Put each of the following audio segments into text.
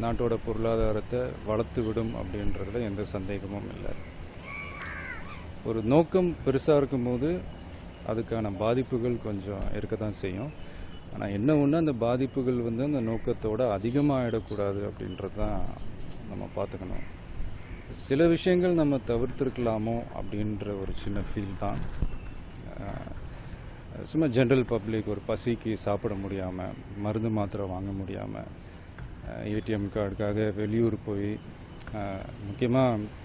நாட்டோட பொருளாதாரத்தை வளர்த்து விடும் அப்படின்றதுல எந்த சந்தேகமும் இல்லை. ஒரு நோக்கம் பெருசாக இருக்கும்போது அதுக்கான பாதிப்புகள் கொஞ்சம் இருக்க தான் செய்யும். ஆனால் என்ன ஒன்று, அந்த பாதிப்புகள் அந்த நோக்கத்தோட அதிகமாகிடக்கூடாது அப்படின்றது தான் நம்ம பார்த்துக்கணும். சில விஷயங்கள் நம்ம தவிர்த்திருக்கலாமோ அப்படின்ற ஒரு சின்ன ஃபீல் தான். சும்மா ஜென்ரல் பப்ளிக் ஒரு பசிக்கு சாப்பிட முடியாமல், மருந்து மாத்திரை வாங்க முடியாமல், ஏடிஎம் கார்டுக்காக வெளியூர் போய் முக்கியமாக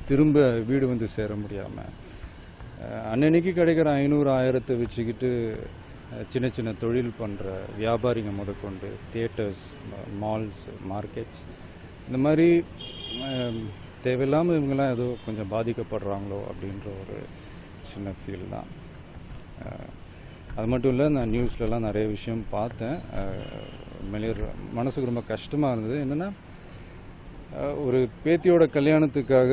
திரும்ப வீடு சேர முடியாமல், அன்னன்னைக்கு கிடைக்கிற 500-1000 வச்சுக்கிட்டு சின்ன சின்ன தொழில் பண்ணுற வியாபாரிங்க முதற்கொண்டு, தியேட்டர்ஸ், மால்ஸ், மார்க்கெட்ஸ், இந்த மாதிரி தேவையில்லாமல் இவங்கெல்லாம் ஏதோ கொஞ்சம் பாதிக்கப்படுறாங்களோ அப்படின்ற ஒரு சின்ன ஃபீல் தான். அது மட்டும் இல்லை, நான் நியூஸ்லலாம் நிறைய விஷயம் பார்த்தேன். மனசுக்கு ரொம்ப கஷ்டமாக இருந்தது. என்னென்னா, ஒரு பேத்தியோட கல்யாணத்துக்காக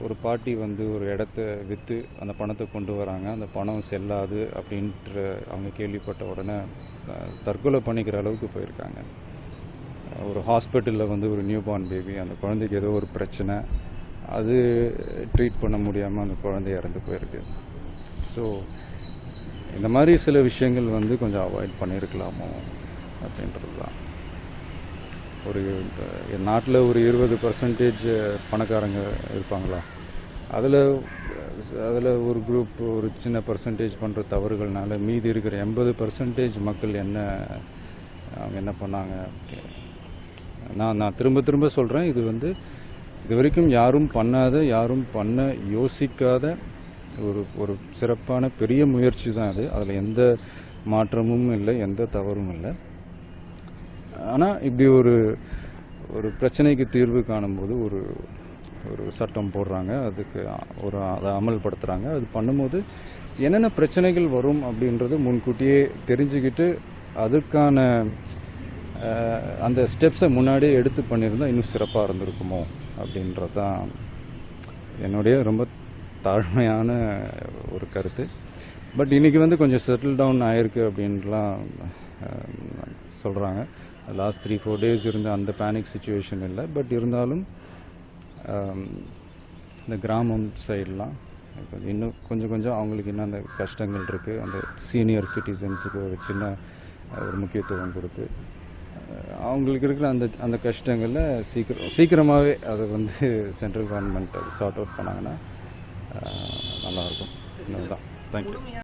ஒரு பாட்டி ஒரு இடத்த விற்று அந்த பணத்தை கொண்டு வராங்க. அந்த பணம் செல்லாது அப்படின்ற அவங்க கேள்விப்பட்ட உடனே தற்கொலை பண்ணிக்கிற அளவுக்கு போயிருக்காங்க. ஒரு ஹாஸ்பிட்டலில் ஒரு நியூ பார்ன் பேபி, அந்த குழந்தைக்கு ஏதோ ஒரு பிரச்சனை, அது ட்ரீட் பண்ண முடியாமல் அந்த குழந்தை இறந்து போயிருக்கு. ஸோ இந்த மாதிரி சில விஷயங்கள் கொஞ்சம் அவாய்ட் பண்ணியிருக்கலாமோ அப்படின்றது தான். ஒரு நாட்டில் ஒரு 20% பணக்காரங்க இருப்பாங்களா, அதில் ஒரு குரூப் ஒரு சின்ன பர்சன்டேஜ் பண்ணுற தவறுகள்னால மீதி இருக்கிற 80% மக்கள் அவங்க என்ன பண்ணாங்க. நான் திரும்ப சொல்கிறேன், இது இது வரைக்கும் யாரும் பண்ணாத, யாரும் பண்ண யோசிக்காத ஒரு சிறப்பான பெரிய முயற்சி தான் அது. அதில் எந்த மாற்றமும் இல்லை, எந்த தவறும் இல்லை. ஆனால் இப்படி ஒரு பிரச்சனைக்கு தீர்வு காணும்போது ஒரு சட்டம் போடுறாங்க, அதை அமல்படுத்துகிறாங்க. அது பண்ணும்போது என்னென்ன பிரச்சனைகள் வரும் அப்படின்றது முன்கூட்டியே தெரிஞ்சுக்கிட்டு அதுக்கான அந்த ஸ்டெப்ஸை முன்னாடியே எடுத்து பண்ணியிருந்தால் இன்னும் சிறப்பாக இருந்திருக்குமோ அப்படின்றது தான் என்னுடைய ரொம்ப தாழ்மையான ஒரு கருத்து. பட் இன்றைக்கி கொஞ்சம் செட்டில் டவுன் ஆகிருக்கு அப்படின்லாம் சொல்கிறாங்க. லாஸ்ட் 3-4 days இருந்த அந்த பேனிக் சுச்சுவேஷன் இல்லை. பட் இருந்தாலும் இந்த கிராமம் சைடெலாம் இன்னும் கொஞ்சம் அவங்களுக்கு இன்னும் அந்த கஷ்டங்கள் இருக்குது. அந்த சீனியர் சிட்டிசன்ஸுக்கு ஒரு சின்ன ஒரு முக்கியத்துவம் கொடுத்து அவங்களுக்கு இருக்கிற அந்த கஷ்டங்களில் சீக்கிரமாகவே அதை சென்ட்ரல் கவர்மெண்ட் சார்ட் அவுட் பண்ணாங்கன்னா நல்லாயிருக்கும். இதுதான். தேங்க்யூ.